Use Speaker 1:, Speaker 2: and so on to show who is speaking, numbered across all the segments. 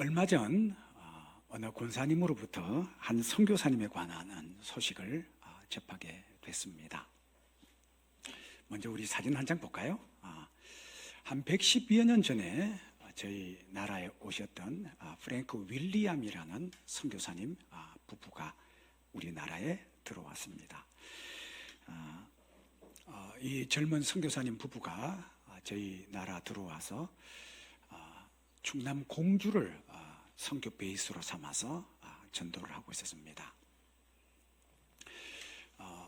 Speaker 1: 얼마 전 어느 권사님으로부터 한 선교사님에 관한 소식을 접하게 됐습니다. 먼저 우리 사진 한 장 볼까요? 한 110여 년 전에 저희 나라에 오셨던 프랭크 윌리엄이라는 선교사님 부부가 우리나라에 들어왔습니다. 이 젊은 선교사님 부부가 저희 나라 들어와서 충남 공주를 선교 베이스로 삼아서 전도를 하고 있었습니다.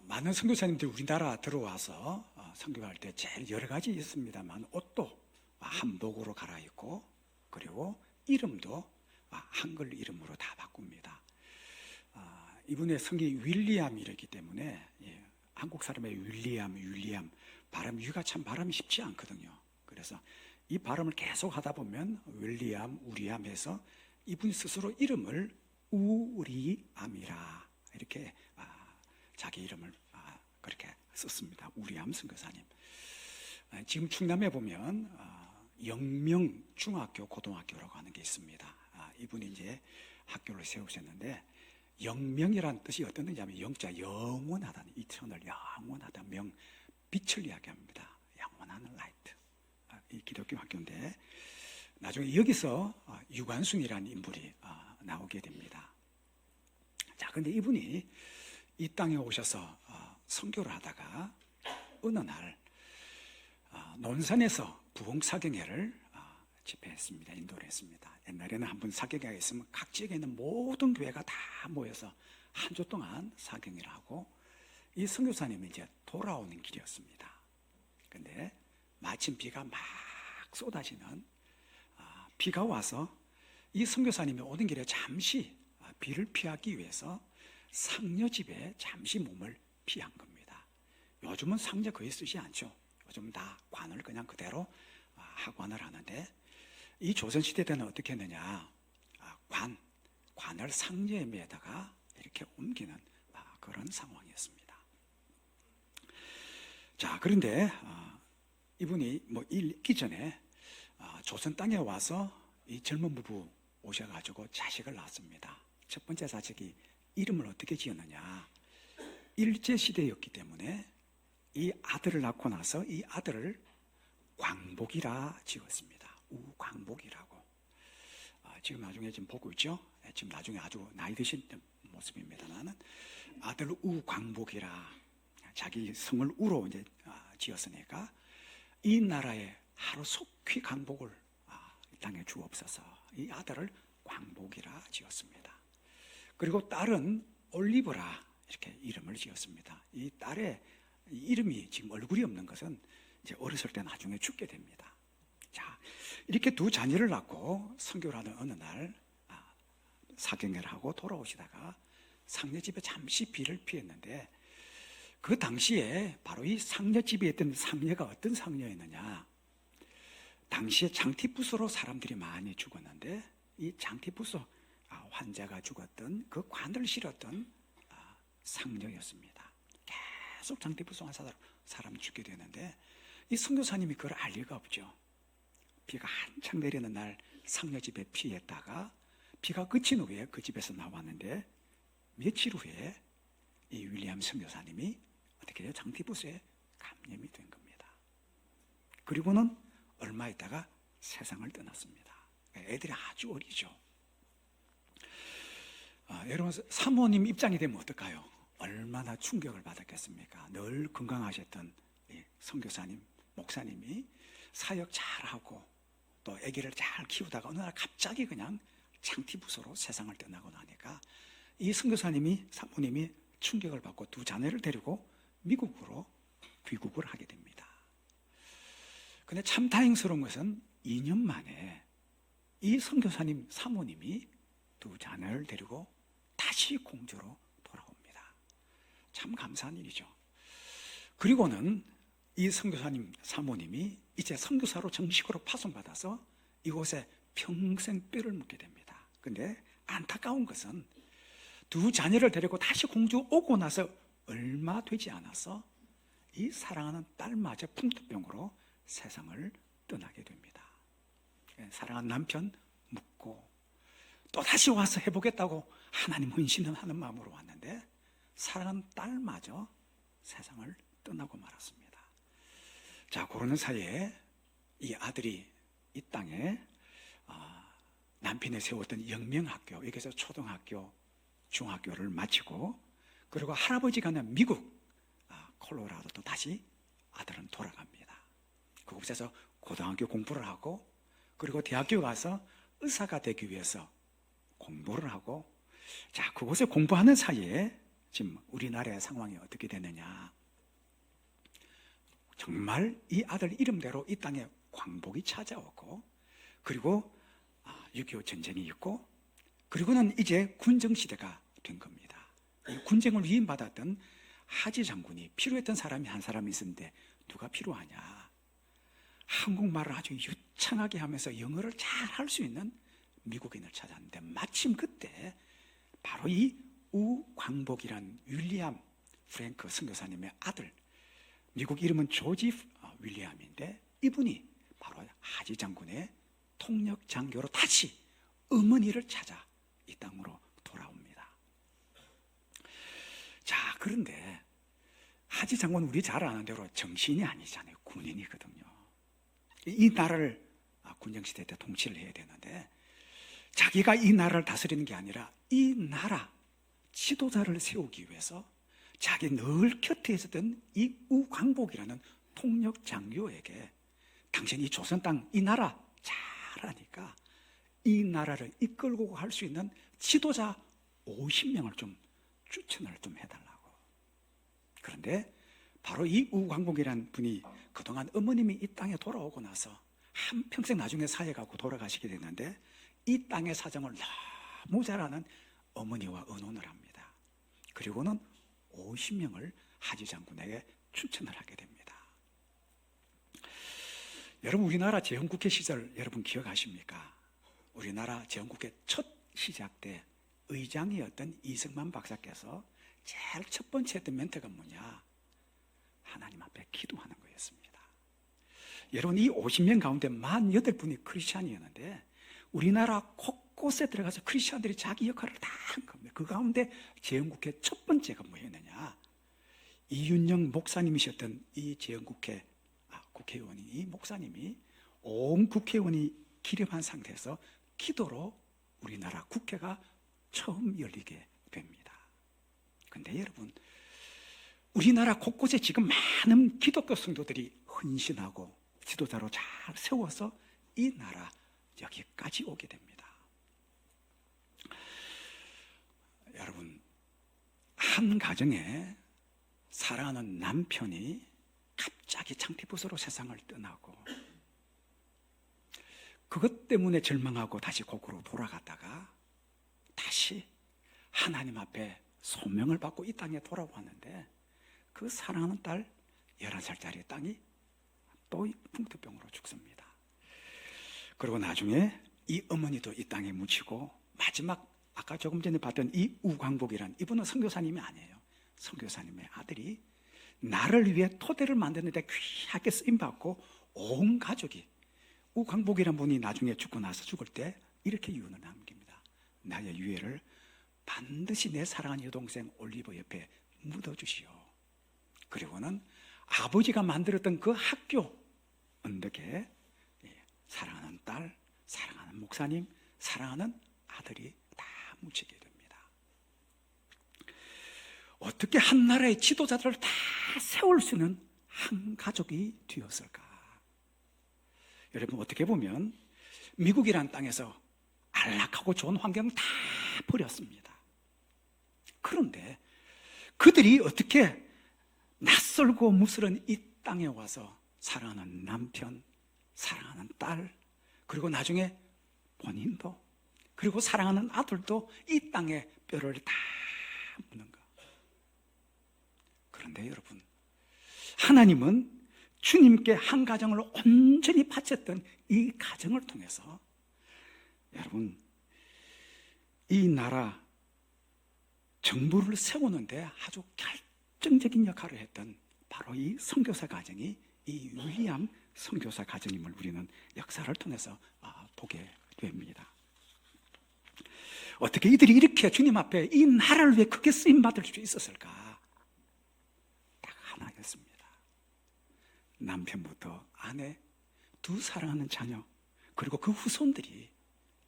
Speaker 1: 많은 선교사님들이 우리나라 들어와서 선교할 때 제일 여러 가지 있습니다만 옷도 한복으로 갈아입고 그리고 이름도 한글 이름으로 다 바꿉니다. 이분의 성이 윌리엄이기 때문에 한국 사람의 윌리엄 발음 유가 참 발음이 쉽지 않거든요. 그래서 이 발음을 계속 하다 보면 윌리엄, 우리암 해서 이분 스스로 이름을 우리암이라 이렇게 자기 이름을 그렇게 썼습니다. 우리암 선교사님. 지금 충남에 보면 영명 중학교 고등학교라고 하는 게 있습니다. 이분이 이제 학교를 세우셨는데 영명이라는 뜻이 어떤 뜻이냐면 영자 영원하다는 이터널 영원하다 명 빛을 이야기합니다. 영원한 라이트. 이 기독교 학교인데 나중에 여기서 유관순이라는 인물이 나오게 됩니다. 자, 근데 이분이 이 땅에 오셔서 선교를 하다가 어느 날 논산에서 부흥사경회를 집회했습니다. 인도를 했습니다. 옛날에는 한 번 사경회가 있으면 각 지역에 있는 모든 교회가 다 모여서 한 주 동안 사경회를 하고 이 선교사님이 이제 돌아오는 길이었습니다. 근데 마침 비가 막 쏟아지는 비가 와서 이 선교사님이 오는 길에 잠시 비를 피하기 위해서 상녀집에 잠시 몸을 피한 겁니다. 요즘은 상녀 거의 쓰지 않죠. 요즘 다 관을 그냥 그대로 하관을 하는데 이 조선시대 때는 어떻게 했느냐, 관을 상녀에다가 이렇게 옮기는 그런 상황이었습니다. 자, 그런데 이분이 읽기 전에 조선 땅에 와서 이 젊은 부부 오셔가지고 자식을 낳았습니다. 첫 번째 자식이 이름을 어떻게 지었느냐, 일제시대였기 때문에 이 아들을 낳고 나서 이 아들을 광복이라 지었습니다. 우광복이라고. 지금 나중에 지금 보고 있죠. 지금 나중에 아주 나이 드신 모습입니다만은 아들 우광복이라 자기 성을 우로 이제 지었으니까 이 나라에 하루속히 광복을 이 땅에 주옵소서. 이 아들을 광복이라 지었습니다. 그리고 딸은 올리브라 이렇게 이름을 지었습니다. 이 딸의 이름이 지금 얼굴이 없는 것은 이제 어렸을 때 나중에 죽게 됩니다. 자, 이렇게 두 자녀를 낳고 선교를 하는 어느 날 사경회를 하고 돌아오시다가 상녀집에 잠시 비를 피했는데 그 당시에 바로 이 상녀집에 있던 상녀가 어떤 상녀였느냐, 당시에 장티푸스로 사람들이 많이 죽었는데 이 장티푸스 환자가 죽었던 그 관을 실었던 상녀였습니다. 계속 장티푸스 환자로 사람이 죽게 되는데 이 선교사님이 그걸 알 리가 없죠. 비가 한창 내리는 날 상녀집에 피했다가 비가 그친 후에 그 집에서 나왔는데 며칠 후에 이 윌리엄 선교사님이 어떻게 해요? 장티푸스에 감염이 된 겁니다. 그리고는 얼마 있다가 세상을 떠났습니다. 애들이 아주 어리죠. 여러분, 사모님 입장이 되면 어떨까요? 얼마나 충격을 받았겠습니까? 늘 건강하셨던 선교사님, 목사님이 사역 잘하고 또 아기를 잘 키우다가 어느 날 갑자기 그냥 장티푸스로 세상을 떠나고 나니까 이 선교사님이, 사모님이 충격을 받고 두 자녀를 데리고 미국으로 귀국을 하게 됩니다. 근데 참 다행스러운 것은 2년 만에 이 선교사님 사모님이 두 자녀를 데리고 다시 공주로 돌아옵니다. 참 감사한 일이죠. 그리고는 이 선교사님 사모님이 이제 선교사로 정식으로 파송받아서 이곳에 평생 뼈를 묻게 됩니다. 근데 안타까운 것은 두 자녀를 데리고 다시 공주 오고 나서 얼마 되지 않아서 이 사랑하는 딸마저 풍토병으로 세상을 떠나게 됩니다. 사랑하는 남편 묻고 또 다시 와서 해보겠다고 하나님 헌신을 하는 마음으로 왔는데 사랑하는 딸마저 세상을 떠나고 말았습니다. 자, 그러는 사이에 이 아들이 이 땅에 남편이 세웠던 영명학교, 여기서 초등학교, 중학교를 마치고, 그리고 할아버지가 는 미국 콜로라도 다시 아들은 돌아갑니다. 그곳에서 고등학교 공부를 하고, 그리고 대학교 가서 의사가 되기 위해서 공부를 하고, 자, 그곳에 공부하는 사이에 지금 우리나라의 상황이 어떻게 되느냐, 정말 이 아들 이름대로 이 땅에 광복이 찾아오고, 그리고 6.25 전쟁이 있고, 그리고는 이제 군정시대가 된 겁니다. 이 군정을 위임받았던 하지 장군이 필요했던 사람이 한 사람이 있었는데 누가 필요하냐? 한국말을 아주 유창하게 하면서 영어를 잘 할 수 있는 미국인을 찾았는데, 마침 그때 바로 이 우광복이란 윌리엄 프랭크 선교사님의 아들, 미국 이름은 조지 윌리엄인데, 이분이 바로 하지 장군의 통역 장교로 다시 어머니를 찾아 이 땅으로 돌아옵니다. 자, 그런데 하지 장군은 우리 잘 아는 대로 정신이 아니잖아요. 군인이거든요. 이 나라를 군정시대 때 통치를 해야 되는데, 자기가 이 나라를 다스리는 게 아니라 이 나라 지도자를 세우기 위해서 자기 늘 곁에 있었던 이 우광복이라는 통역 장교에게, 당신이 조선 땅 이 나라 잘하니까 이 나라를 이끌고 갈 수 있는 지도자 50명을 좀 추천을 좀 해달라고. 그런데 바로 이 우광복이라는 분이 그동안 어머님이 이 땅에 돌아오고 나서 한평생 나중에 사회가고 돌아가시게 됐는데, 이 땅의 사정을 너무 잘 아는 어머니와 의논을 합니다. 그리고는 50명을 하지 장군에게 추천을 하게 됩니다. 여러분, 우리나라 제헌국회 시절 여러분 기억하십니까? 우리나라 제헌국회 첫 시작 때 의장이었던 이승만 박사께서 제일 첫 번째 했던 멘트가 뭐냐? 하나님 앞에 기도하는 거였습니다. 여러분, 이 50명 가운데 48분이 크리스찬이었는데 우리나라 곳곳에 들어가서 크리스찬들이 자기 역할을 다 한 겁니다. 그 가운데 제헌국회 첫 번째가 뭐였느냐? 이윤영 목사님이셨던 이 제헌국회 국회의원이, 이 목사님이 온 국회의원이 기립한 상태에서 기도로 우리나라 국회가 처음 열리게 됩니다. 그런데 여러분, 우리나라 곳곳에 지금 많은 기독교 성도들이 헌신하고 지도자로 잘 세워서 이 나라 여기까지 오게 됩니다. 여러분, 한 가정에 사랑하는 남편이 갑자기 창피부서로 세상을 떠나고, 그것 때문에 절망하고 다시 고국으로 돌아갔다가 다시 하나님 앞에 소명을 받고 이 땅에 돌아왔는데, 그 사랑하는 딸 11살짜리 땅이 또 풍토병으로 죽습니다. 그리고 나중에 이 어머니도 이 땅에 묻히고, 마지막 아까 조금 전에 봤던 이 우광복이란 이분은 선교사님이 아니에요. 선교사님의 아들이 나를 위해 토대를 만드는데 귀하게 쓰임받고 온 가족이, 우광복이란 분이 나중에 죽고 나서 죽을 때 이렇게 유언을 남깁니다. 나의 유해를 반드시 내 사랑하는 여동생 올리버 옆에 묻어주시오. 그리고는 아버지가 만들었던 그 학교 언덕에 사랑하는 딸, 사랑하는 목사님, 사랑하는 아들이 다 묻히게 됩니다. 어떻게 한 나라의 지도자들을 다 세울 수 있는 한 가족이 되었을까? 여러분, 어떻게 보면 미국이란 땅에서 안락하고 좋은 환경 다 버렸습니다. 그런데 그들이 어떻게 낯설고 무스런 이 땅에 와서 사랑하는 남편, 사랑하는 딸, 그리고 나중에 본인도, 그리고 사랑하는 아들도 이 땅에 뼈를 다 묻는가? 그런데 여러분, 하나님은 주님께 한 가정을 온전히 바쳤던 이 가정을 통해서 여러분, 이 나라 정부를 세우는데 아주 결정적인 역할을 했던 바로 이 선교사 가정이 이 윌리엄 선교사 가정임을 우리는 역사를 통해서 보게 됩니다. 어떻게 이들이 이렇게 주님 앞에 이 나라를 위해 크게 쓰임받을 수 있었을까? 딱 하나였습니다. 남편부터 아내, 두 사랑하는 자녀, 그리고 그 후손들이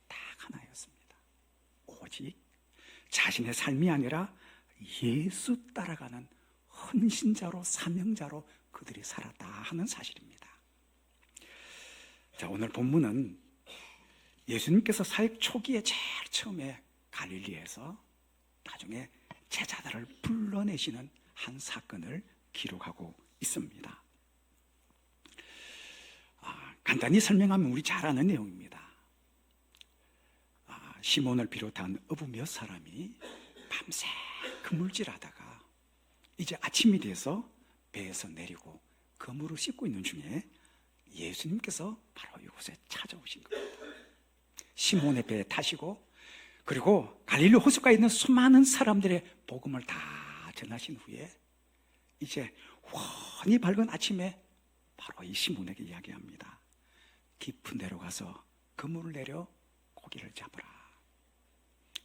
Speaker 1: 딱 하나였습니다. 오직 자신의 삶이 아니라 예수 따라가는 헌신자로, 사명자로 그들이 살았다 하는 사실입니다. 자, 오늘 본문은 예수님께서 사역 초기에 제일 처음에 갈릴리에서 나중에 제자들을 불러내시는 한 사건을 기록하고 있습니다. 간단히 설명하면 우리 잘 아는 내용입니다. 시몬을 비롯한 어부 몇 사람이 밤새 그물질하다가 이제 아침이 돼서 배에서 내리고 그물을 씻고 있는 중에 예수님께서 바로 이곳에 찾아오신 겁니다. 시몬의 배에 타시고 그리고 갈릴리 호수가에 있는 수많은 사람들의 복음을 다 전하신 후에 이제 훤히 밝은 아침에 바로 이 시몬에게 이야기합니다. 깊은 데로 가서 그물을 내려 고기를 잡으라.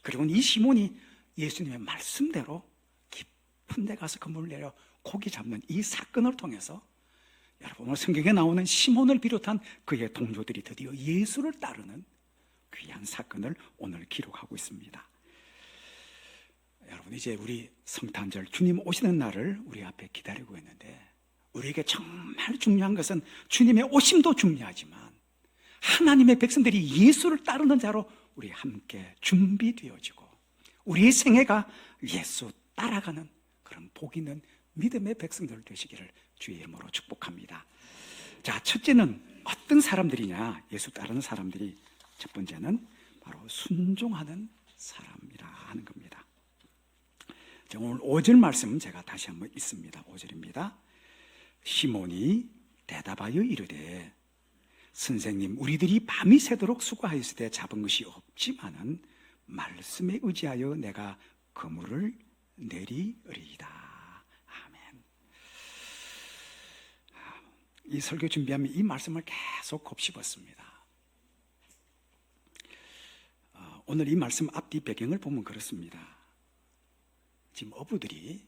Speaker 1: 그리고 이 시몬이 예수님의 말씀대로 깊은 데 가서 그물을 내려 고기 잡는 이 사건을 통해서 여러분 오늘 성경에 나오는 시몬을 비롯한 그의 동료들이 드디어 예수를 따르는 귀한 사건을 오늘 기록하고 있습니다. 여러분 이제 우리 성탄절 주님 오시는 날을 우리 앞에 기다리고 있는데 우리에게 정말 중요한 것은 주님의 오심도 중요하지만 하나님의 백성들이 예수를 따르는 자로 우리 함께 준비되어지고 우리의 생애가 예수 따라가는 그런 복 있는 믿음의 백성들 되시기를 주의 이름으로 축복합니다. 자, 첫째는 어떤 사람들이냐? 예수 따르는 사람들이 첫 번째는 바로 순종하는 사람이라 하는 겁니다. 자, 오늘 5절 말씀 제가 다시 한번 읽습니다. 5절입니다. 시몬이 대답하여 이르되 선생님 우리들이 밤이 새도록 수고하였을 때 잡은 것이 없지만은 말씀에 의지하여 내가 그물을 내리으리이다. 아멘. 이 설교 준비하면 이 말씀을 계속 곱씹었습니다. 오늘 이 말씀 앞뒤 배경을 보면 그렇습니다. 지금 어부들이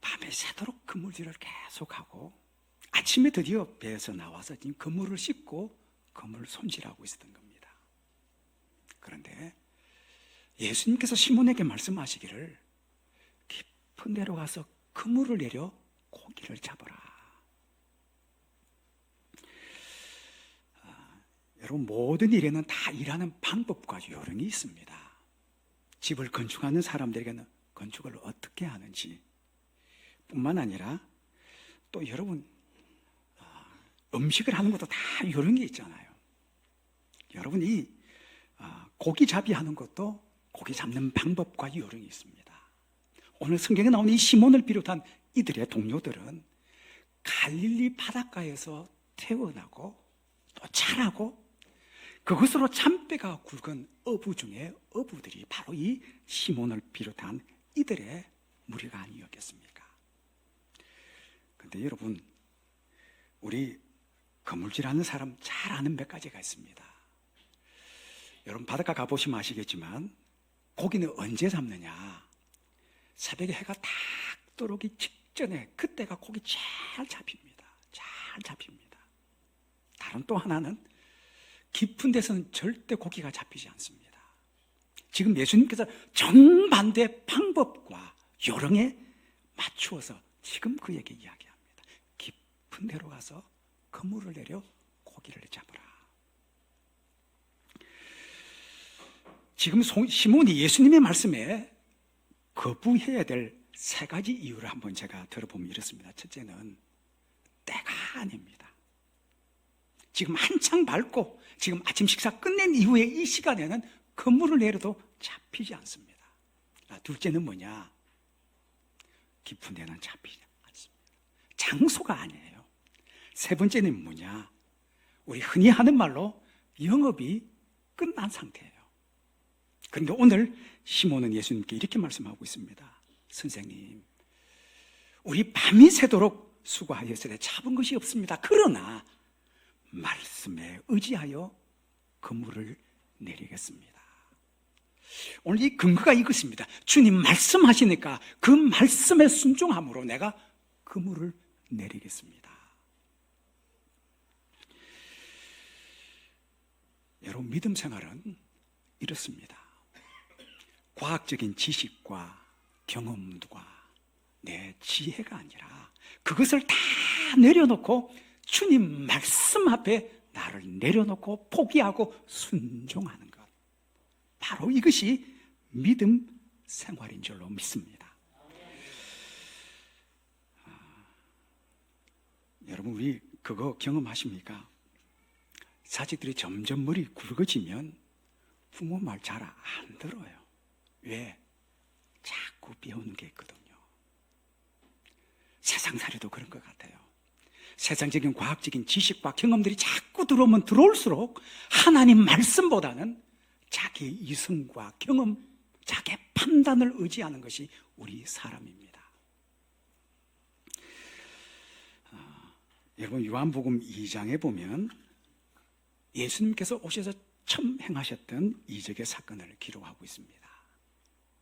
Speaker 1: 밤에 새도록 그물질을 계속하고 아침에 드디어 배에서 나와서 지금 그물을 씻고 그물을 손질하고 있었던 겁니다. 그런데 예수님께서 시몬에게 말씀하시기를 깊은 데로 가서 그물을 내려 고기를 잡아라. 여러분 모든 일에는 다 일하는 방법과 요령이 있습니다. 집을 건축하는 사람들에게는 건축을 어떻게 하는지 뿐만 아니라 또 여러분 음식을 하는 것도 다 요령이 있잖아요. 여러분이 고기잡이 하는 것도 고기 잡는 방법과 요령이 있습니다. 오늘 성경에 나오는 이 시몬을 비롯한 이들의 동료들은 갈릴리 바닷가에서 태어나고 또 자라고 그것으로 잔뼈가 굵은 어부 중에 어부들이 바로 이 시몬을 비롯한 이들의 무리가 아니었겠습니까? 그런데 여러분 우리 그물질하는 사람 잘 아는 몇 가지가 있습니다. 여러분 바닷가 가보시면 아시겠지만 고기는 언제 잡느냐? 새벽에 해가 딱 들어오기 직전에 그때가 고기 잘 잡힙니다. 잘 잡힙니다. 다른 또 하나는 깊은 데서는 절대 고기가 잡히지 않습니다. 지금 예수님께서 정반대 방법과 요령에 맞추어서 지금 그에게 이야기합니다. 깊은 데로 가서 그물을 내려 고기를 잡으라. 지금 시몬이 예수님의 말씀에 거부해야 될 세 가지 이유를 한번 제가 들어보면 이렇습니다. 첫째는 때가 아닙니다. 지금 한창 밝고 지금 아침 식사 끝낸 이후에 이 시간에는 그물을 내려도 잡히지 않습니다. 둘째는 뭐냐? 깊은 데는 잡히지 않습니다. 장소가 아니에요. 세 번째는 뭐냐? 우리 흔히 하는 말로 영업이 끝난 상태예요. 그런데 오늘 시몬은 예수님께 이렇게 말씀하고 있습니다. 선생님, 우리 밤이 새도록 수고하였을 때 잡은 것이 없습니다. 그러나 말씀에 의지하여 그물을 내리겠습니다. 오늘 이 근거가 이것입니다. 주님 말씀하시니까 그 말씀에 순종함으로 내가 그물을 내리겠습니다. 여러분, 믿음 생활은 이렇습니다. 과학적인 지식과 경험과 내 지혜가 아니라 그것을 다 내려놓고 주님 말씀 앞에 나를 내려놓고 포기하고 순종하는 것, 바로 이것이 믿음 생활인 줄로 믿습니다. 여러분, 우리 그거 경험하십니까? 자식들이 점점 머리 굵어지면 부모 말 잘 안 들어요. 왜? 자꾸 배우는 게 있거든요. 세상살이도 그런 것 같아요. 세상적인 과학적인 지식과 경험들이 자꾸 들어오면 들어올수록 하나님 말씀보다는 자기 이성과 경험, 자기 판단을 의지하는 것이 우리 사람입니다. 여러분, 요한복음 2장에 보면 예수님께서 오셔서 처음 행하셨던 이적의 사건을 기록하고 있습니다.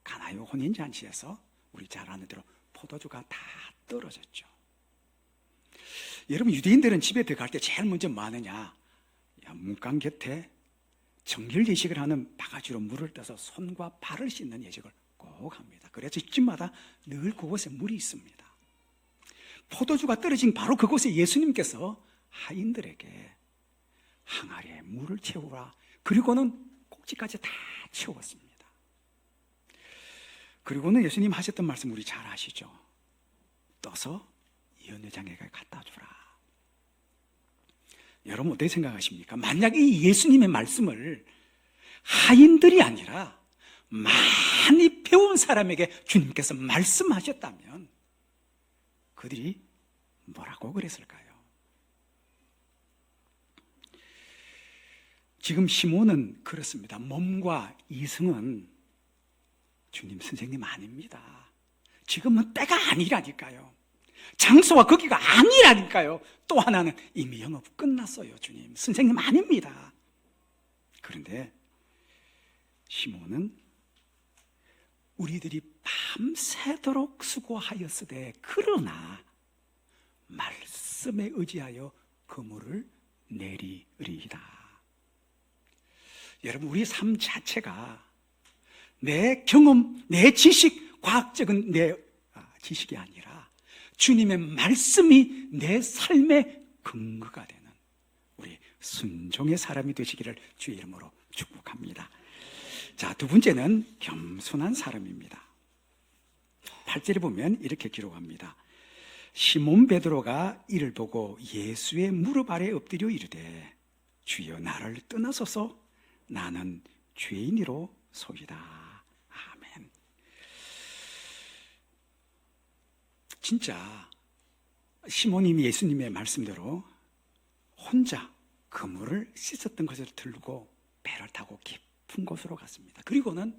Speaker 1: 가나요 혼인잔치에서 우리 잘 아는 대로 포도주가 다 떨어졌죠. 여러분, 유대인들은 집에 들어갈 때 제일 먼저 뭐 하느냐? 문간 곁에 정결 예식을 하는 바가지로 물을 떠서 손과 발을 씻는 예식을 꼭 합니다. 그래서 집마다 늘 그곳에 물이 있습니다. 포도주가 떨어진 바로 그곳에 예수님께서 하인들에게 항아리에 물을 채우라, 그리고는 꼭지까지 다 채웠습니다. 그리고는 예수님 하셨던 말씀 우리 잘 아시죠? 떠서 연회장에게 갖다 주라. 여러분, 어떻게 생각하십니까? 만약 이 예수님의 말씀을 하인들이 아니라 많이 배운 사람에게 주님께서 말씀하셨다면 그들이 뭐라고 그랬을까요? 지금 시몬은 그렇습니다. 몸과 이성은 주님 선생님 아닙니다. 지금은 때가 아니라니까요. 장소와 거기가 아니라니까요. 또 하나는 이미 영업 끝났어요. 주님 선생님 아닙니다. 그런데 시몬은 우리들이 밤새도록 수고하였으되 그러나 말씀에 의지하여 그물을 내리리이다. 여러분, 우리 삶 자체가 내 경험, 내 지식, 과학적인 내 지식이 아니라 주님의 말씀이 내 삶의 근거가 되는 우리 순종의 사람이 되시기를 주의 이름으로 축복합니다. 자, 두 번째는 겸손한 사람입니다. 8절에 보면 이렇게 기록합니다. 시몬 베드로가 이를 보고 예수의 무릎 아래 엎드려 이르되 주여 나를 떠나소서 나는 죄인이로 소이다. 아멘. 진짜 시몬이 예수님의 말씀대로 혼자 그물을 씻었던 것을 들고 배를 타고 깊은 곳으로 갔습니다. 그리고는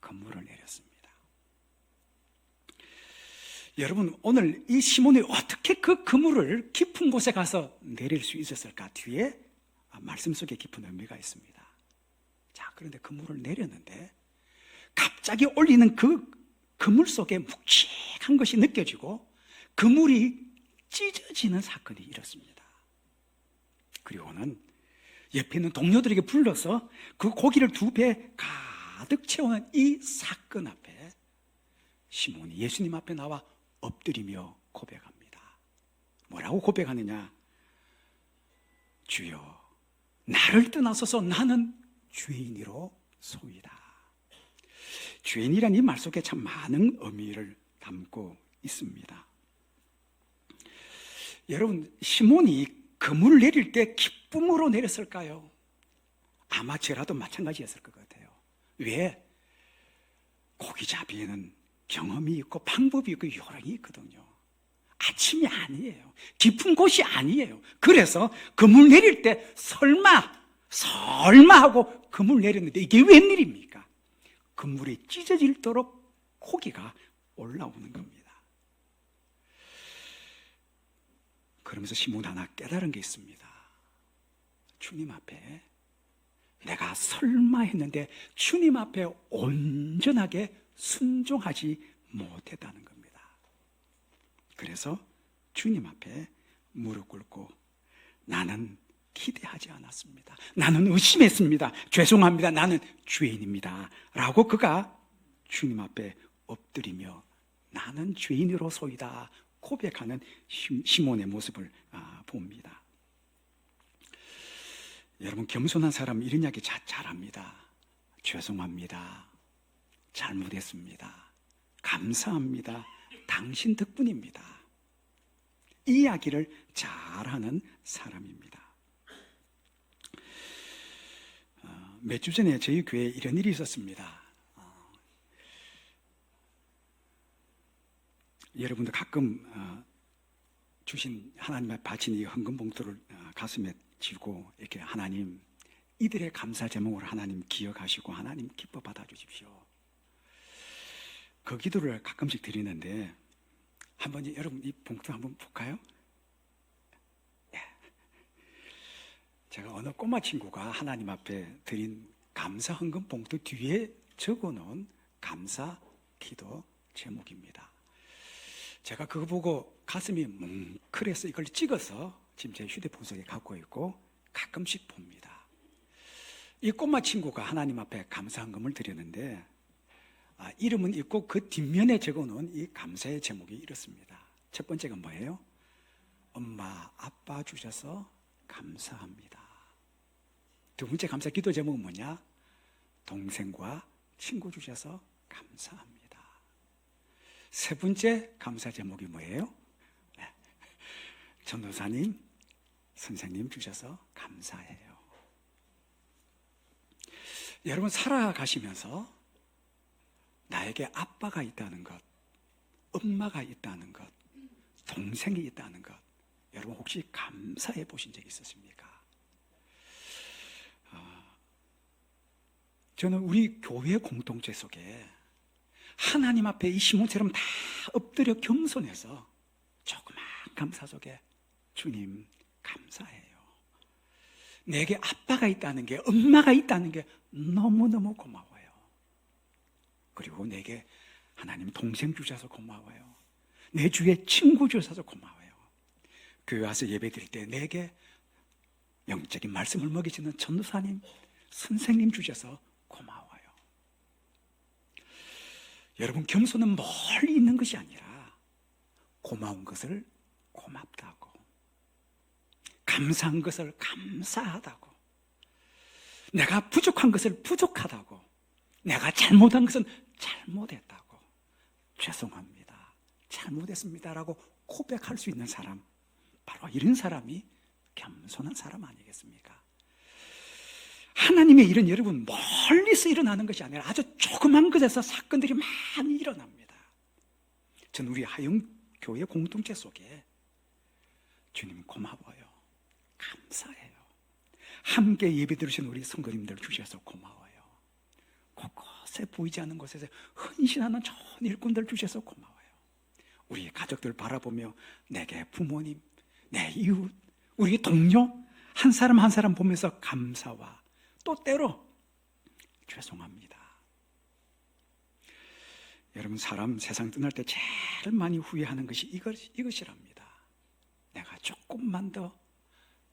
Speaker 1: 그물을 내렸습니다. 여러분, 오늘 이 시몬이 어떻게 그 그물을 깊은 곳에 가서 내릴 수 있었을까? 뒤에 말씀 속에 깊은 의미가 있습니다. 자, 그런데 그물을 내렸는데 갑자기 올리는 그 그물 속에 묵직한 것이 느껴지고 그물이 찢어지는 사건이 일었습니다. 그리고는 옆에 있는 동료들에게 불러서 그 고기를 2배 가득 채우는 이 사건 앞에 시몬이 예수님 앞에 나와 엎드리며 고백합니다. 뭐라고 고백하느냐? 주여 나를 떠나소서 나는 죄인이로 소이다. 죄인이란 이 말 속에 참 많은 의미를 담고 있습니다. 여러분, 시몬이 그물을 내릴 때 기쁨으로 내렸을까요? 아마 저라도 마찬가지였을 것 같아요. 왜? 고기잡이에는 경험이 있고 방법이 있고 요령이 있거든요. 아침이 아니에요. 깊은 곳이 아니에요. 그래서 그물 내릴 때 설마 하고 그물 내렸는데 이게 웬일입니까? 그물이 찢어질도록 고기가 올라오는 겁니다. 그러면서 시몬 하나 깨달은 게 있습니다. 주님 앞에 내가 설마 했는데 주님 앞에 온전하게 순종하지 못했다는 겁니다. 그래서 주님 앞에 무릎 꿇고 나는 기대하지 않았습니다. 나는 의심했습니다. 죄송합니다. 나는 죄인입니다. 라고 그가 주님 앞에 엎드리며 나는 죄인으로소이다 고백하는 시몬의 모습을 봅니다. 여러분, 겸손한 사람은 이런 이야기 잘합니다. 죄송합니다. 잘못했습니다. 감사합니다. 당신 덕분입니다. 이 이야기를 잘하는 사람입니다. 몇 주 전에 저희 교회에 이런 일이 있었습니다. 여러분도 가끔 주신 하나님의 바친 이 헌금 봉투를 가슴에 쥐고 이렇게 하나님, 이들의 감사 제목을 하나님 기억하시고 하나님 기뻐 받아주십시오. 그 기도를 가끔씩 드리는데 한번 여러분 이 봉투 한번 볼까요? 제가 어느 꼬마 친구가 하나님 앞에 드린 감사 헌금 봉투 뒤에 적어놓은 감사 기도 제목입니다. 제가 그거 보고 가슴이 뭉클해서 이걸 찍어서 지금 제 휴대폰 속에 갖고 있고 가끔씩 봅니다. 이 꼬마 친구가 하나님 앞에 감사 헌금을 드렸는데 이름은 있고 그 뒷면에 적어놓은 이 감사의 제목이 이렇습니다. 첫 번째가 뭐예요? 엄마, 아빠 주셔서 감사합니다. 두 번째 감사 기도 제목은 뭐냐? 동생과 친구 주셔서 감사합니다. 세 번째 감사 제목이 뭐예요? 전도사님, 선생님 주셔서 감사해요. 여러분, 살아가시면서 나에게 아빠가 있다는 것, 엄마가 있다는 것, 동생이 있다는 것, 여러분 혹시 감사해 보신 적 있으십니까? 저는 우리 교회 공동체 속에 하나님 앞에 이 시몬처럼 다 엎드려 겸손해서 조그만 감사 속에 주님 감사해요. 내게 아빠가 있다는 게, 엄마가 있다는 게 너무너무 고마워요. 그리고 내게 하나님 동생 주셔서 고마워요. 내 주위에 친구 주셔서 고마워요. 교회 와서 예배 드릴 때 내게 영적인 말씀을 먹이시는 전도사님, 선생님 주셔서 고마워요. 여러분, 겸손은 멀리 있는 것이 아니라 고마운 것을 고맙다고, 감사한 것을 감사하다고, 내가 부족한 것을 부족하다고, 내가 잘못한 것은 잘못했다고, 죄송합니다, 잘못했습니다라고 고백할 수 있는 사람, 바로 이런 사람이 겸손한 사람 아니겠습니까? 하나님의 일은 여러분 멀리서 일어나는 것이 아니라 아주 조그만 것에서 사건들이 많이 일어납니다. 전 우리 하영교회 공동체 속에 주님 고마워요, 감사해요. 함께 예배 드리신 우리 성도님들 주셔서 고마워요. 곳곳에 보이지 않는 곳에서 헌신하는 좋은 일꾼들 주셔서 고마워요. 우리 가족들 바라보며 내게 부모님, 내 이웃, 우리 동료 한 사람 한 사람 보면서 감사와 또 때로 죄송합니다. 여러분, 사람 세상 떠날 때 제일 많이 후회하는 것이 이것이랍니다. 내가 조금만 더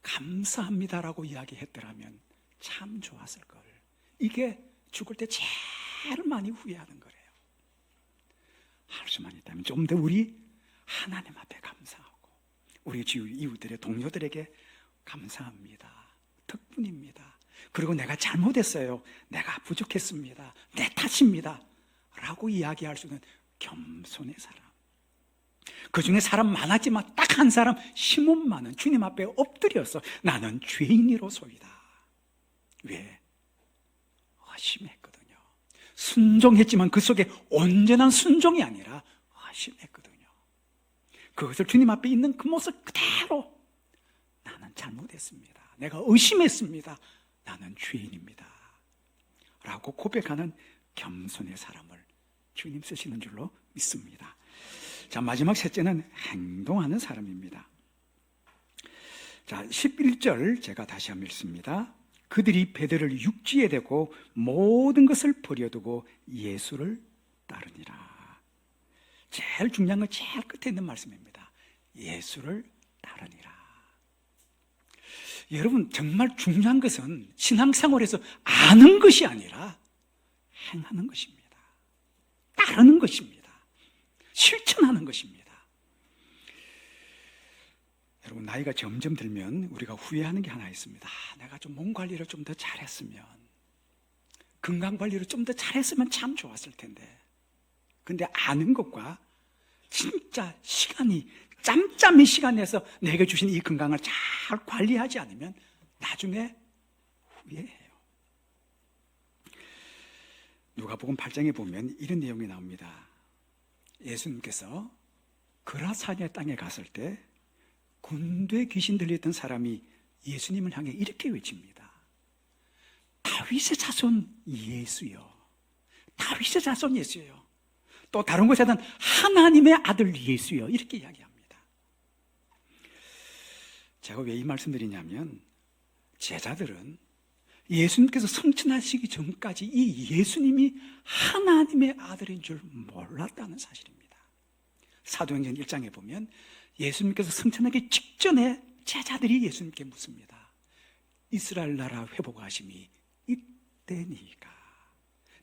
Speaker 1: 감사합니다라고 이야기했더라면 참 좋았을 걸. 이게 죽을 때 제일 많이 후회하는 거래요. 할 수만 있다면 좀 더 우리 하나님 앞에 감사하고 우리 주위 이웃들의 동료들에게 감사합니다, 덕분입니다, 그리고 내가 잘못했어요, 내가 부족했습니다, 내 탓입니다 라고 이야기할 수 있는 겸손의 사람. 그 중에 사람 많았지만 딱 한 사람, 시몬만은 주님 앞에 엎드려서 나는 죄인이로소이다. 왜? 의심했거든요. 순종했지만 그 속에 온전한 순종이 아니라 의심했거든요. 그것을 주님 앞에 있는 그 모습 그대로 나는 잘못했습니다, 내가 의심했습니다, 나는 죄인입니다 라고 고백하는 겸손의 사람을 주님 쓰시는 줄로 믿습니다. 자, 마지막 셋째는 행동하는 사람입니다. 자, 11절 제가 다시 한번 읽습니다. 그들이 베드로를 육지에 대고 모든 것을 버려두고 예수를 따르니라. 제일 중요한 건 제일 끝에 있는 말씀입니다. 예수를 따르니라. 여러분, 정말 중요한 것은 신앙생활에서 아는 것이 아니라 행하는 것입니다. 따르는 것입니다. 실천하는 것입니다. 여러분, 나이가 점점 들면 우리가 후회하는 게 하나 있습니다. 내가 좀 몸 관리를 좀 더 잘했으면, 건강 관리를 좀 더 잘했으면 참 좋았을 텐데. 근데 아는 것과 진짜 시간이, 짬짬이 시간 내서 내게 주신 이 건강을 잘 관리하지 않으면 나중에 후회해요. 누가복음 8장에 보면 이런 내용이 나옵니다. 예수님께서 그라사냐 땅에 갔을 때 군대 귀신 들렸던 사람이 예수님을 향해 이렇게 외칩니다. 다윗의 자손 예수여. 다윗의 자손 예수여. 또 다른 곳에는 하나님의 아들 예수여. 이렇게 이야기합니다. 제가 왜 이 말씀드리냐면, 제자들은 예수님께서 성천하시기 전까지 이 예수님이 하나님의 아들인 줄 몰랐다는 사실입니다. 사도행전 1장에 보면 예수님께서 성천하기 직전에 제자들이 예수님께 묻습니다. 이스라엘 나라 회복하심이 이때니까.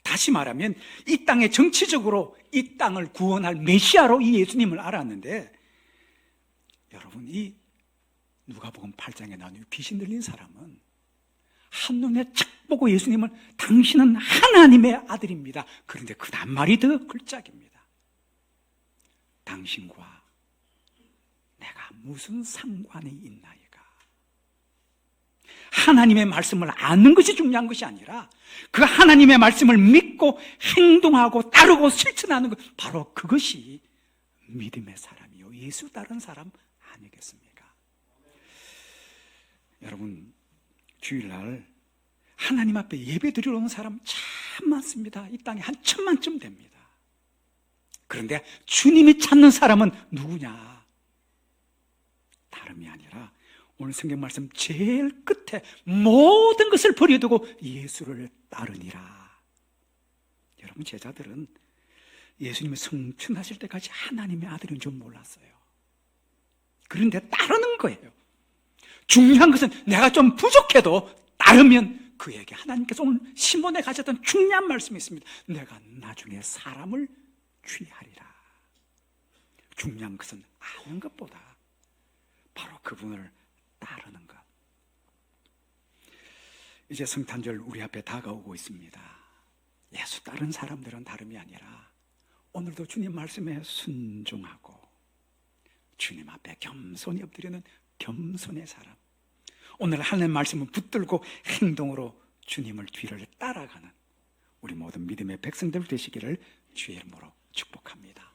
Speaker 1: 다시 말하면 이 땅에 정치적으로 이 땅을 구원할 메시아로 이 예수님을 알았는데, 여러분, 이 누가복음 8장에 나오는 귀신 들린 사람은 한눈에 착 보고 예수님을 당신은 하나님의 아들입니다. 그런데 그 낱말이 더 걸작입니다. 당신과 내가 무슨 상관이 있나이까. 하나님의 말씀을 아는 것이 중요한 것이 아니라 그 하나님의 말씀을 믿고 행동하고 따르고 실천하는 것, 바로 그것이 믿음의 사람이요, 예수 따른 사람 아니겠습니까? 여러분, 주일날 하나님 앞에 예배 드리러 오는 사람 참 많습니다. 이 땅에 한 1000만쯤 됩니다. 그런데 주님이 찾는 사람은 누구냐? 다름이 아니라 오늘 성경 말씀 제일 끝에 모든 것을 버려두고 예수를 따르니라. 여러분, 제자들은 예수님이 성천하실 때까지 하나님의 아들인 줄 몰랐어요. 그런데 따르는 거예요. 중요한 것은 내가 좀 부족해도 따르면 그에게 하나님께서 오늘 시몬에 가졌던 중요한 말씀이 있습니다. 내가 나중에 사람을 취하리라. 중요한 것은 아는 것보다 바로 그분을 따르는 것. 이제 성탄절 우리 앞에 다가오고 있습니다. 예수 따른 사람들은 다름이 아니라 오늘도 주님 말씀에 순종하고 주님 앞에 겸손히 엎드리는 겸손의 사람, 오늘 하나님 말씀을 붙들고 행동으로 주님을 뒤를 따라가는 우리 모든 믿음의 백성들 되시기를 주의 이름으로 축복합니다.